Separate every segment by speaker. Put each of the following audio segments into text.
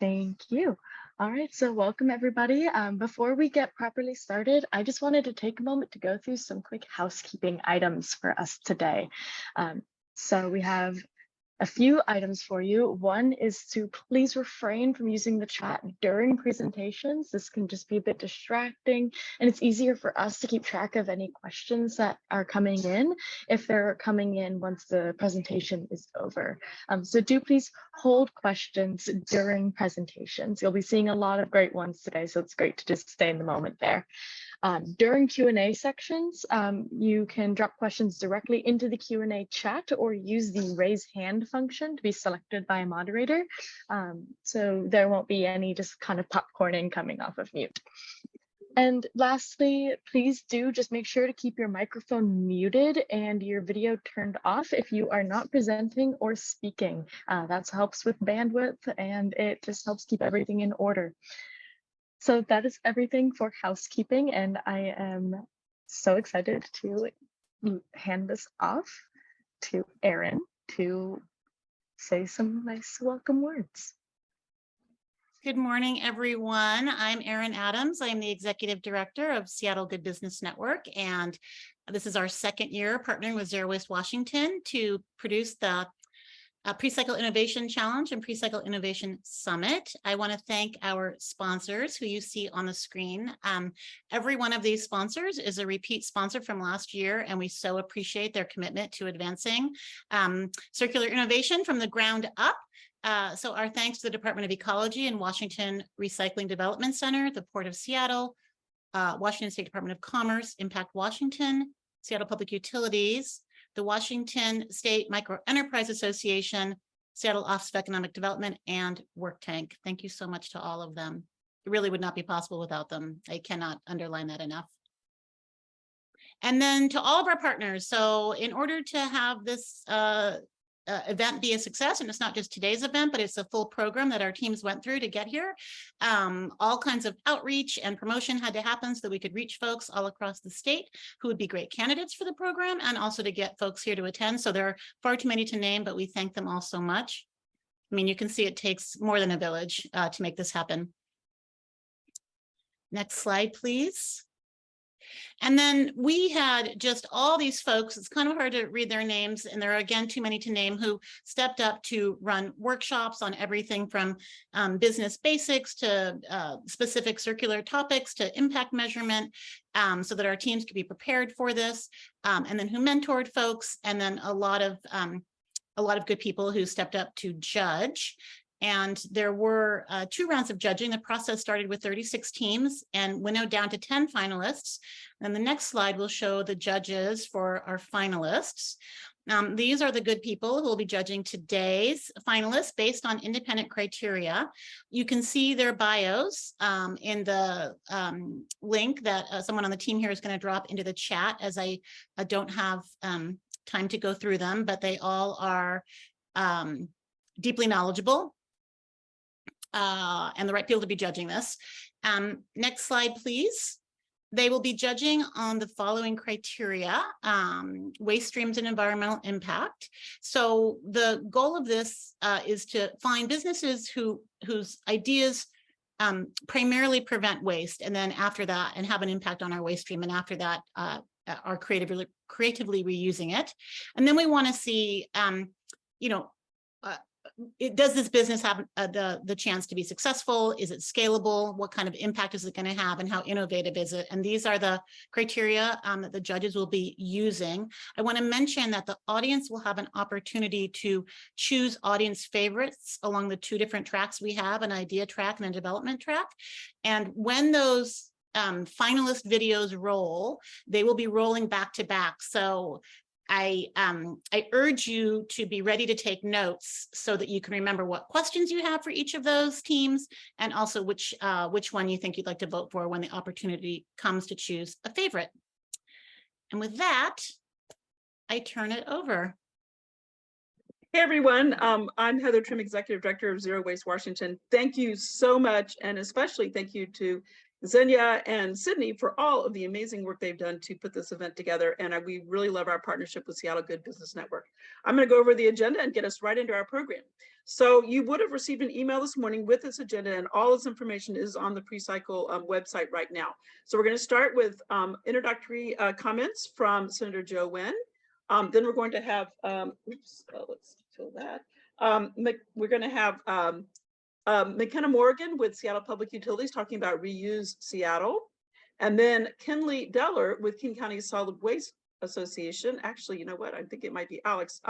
Speaker 1: Thank you. All right, so welcome everybody. Before we get properly started, I just wanted to take a moment to go through some quick housekeeping items for us today. So we have a few items for you. One is to please refrain from using the chat during presentations. This can just be a bit distracting, and it's easier for us to keep track of any questions that are coming in if they're coming in once the presentation is over. So do please hold questions during presentations. You'll be seeing a lot of great ones today, so it's great to just stay in the moment there. During Q&A sections, you can drop questions directly into the Q&A chat or use the raise hand function to be selected by a moderator. So there won't be any just kind of popcorning coming off of mute. And lastly, please do just make sure to keep your microphone muted and your video turned off if you are not presenting or speaking. That helps with bandwidth and it just helps keep everything in order. So that is everything for housekeeping, and I am so excited to hand this off to Erin to say some nice welcome words.
Speaker 2: Good morning, everyone. I'm Erin Adams. I'm the Executive Director of Seattle Good Business Network, and this is our second year partnering with Zero Waste Washington to produce the Precycle Innovation Challenge and Precycle Innovation Summit. I want to thank our sponsors who you see on the screen. Every one of these sponsors is a repeat sponsor from last year, and we so appreciate their commitment to advancing circular innovation from the ground up. So our thanks to the Department of Ecology and Washington Recycling Development Center, the Port of Seattle, Washington State Department of Commerce, Impact Washington, Seattle Public Utilities, the Washington State Microenterprise Association, Seattle Office of Economic Development, and Worktank. Thank you so much to all of them. It really would not be possible without them. I cannot underline that enough. And then to all of our partners. So in order to have this event be a success, and it's not just today's event, but it's a full program that our teams went through to get here. All kinds of outreach and promotion had to happen so that we could reach folks all across the state who would be great candidates for the program, and also to get folks here to attend. So there are far too many to name, but we thank them all so much. I mean, you can see it takes more than a village to make this happen. Next slide, please. And then we had just all these folks, it's kind of hard to read their names, and there are again too many to name, who stepped up to run workshops on everything from business basics to specific circular topics to impact measurement, so that our teams could be prepared for this, and then who mentored folks, and then a lot of good people who stepped up to judge. And there were 2 rounds of judging. The process started with 36 teams and winnowed down to 10 finalists. And the next slide will show the judges for our finalists. These are the good people who will be judging today's finalists based on independent criteria. You can see their bios in the link that someone on the team here is going to drop into the chat, as I don't have time to go through them, but they all are deeply knowledgeable and the right people to be judging this. Next slide, please. They will be judging on the following criteria: waste streams and environmental impact. So the goal of this is to find businesses whose ideas primarily prevent waste, and then after that, and have an impact on our waste stream, and after that are creatively reusing it. And then we want to see, does this business have the chance to be successful? Is it scalable? What kind of impact is it going to have, and how innovative is it? And these are the criteria that the judges will be using. I want to mention that the audience will have an opportunity to choose audience favorites along the 2 different tracks we have, an idea track and a development track. And when those finalist videos roll, they will be rolling back to back. So I urge you to be ready to take notes so that you can remember what questions you have for each of those teams, and also which one you think you'd like to vote for when the opportunity comes to choose a favorite. And with that, I turn it over.
Speaker 3: Hey everyone, I'm Heather Trim, Executive Director of Zero Waste Washington. Thank you so much, and especially thank you to Xenia and Sydney for all of the amazing work they've done to put this event together. And we really love our partnership with Seattle Good Business Network. I'm going to go over the agenda and get us right into our program. So you would have received an email this morning with this agenda, and all this information is on the Precycle website right now. So we're going to start with introductory comments from Senator Joe Wen. Then we're going to have, let's fill that. We're going to have McKenna Morgan with Seattle Public Utilities talking about Reuse Seattle. And then Kenley Deller with King County Solid Waste Association. Actually, you know what? I think it might be Alex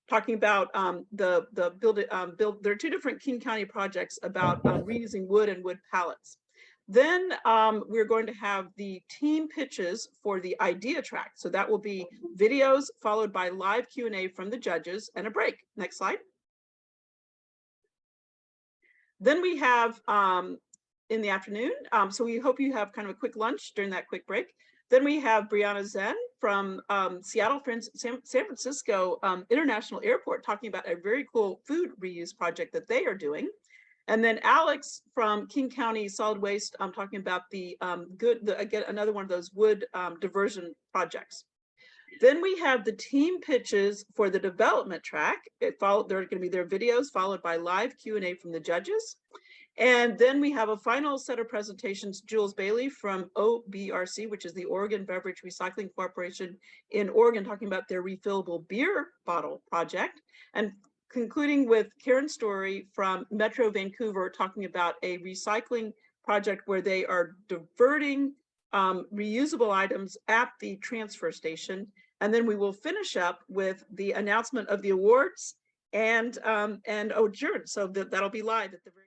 Speaker 3: talking about there are two different King County projects about reusing wood and wood pallets. Then we're going to have the team pitches for the idea track. So that will be videos followed by live Q&A from the judges and a break. Next slide. Then we have in the afternoon, so we hope you have kind of a quick lunch during that quick break. Then we have Brianna Zen from San Francisco International Airport talking about a very cool food reuse project that they are doing. And then Alex from King County Solid Waste talking about the again, another one of those wood diversion projects. Then we have the team pitches for the development track. They're going to be their videos followed by live Q&A from the judges. And then we have a final set of presentations, Jules Bailey from OBRC, which is the Oregon Beverage Recycling Corporation in Oregon, talking about their refillable beer bottle project. And concluding with Karen Story from Metro Vancouver, talking about a recycling project where they are diverting reusable items at the transfer station. And then we will finish up with the announcement of the awards and adjourn. So that'll be live at the very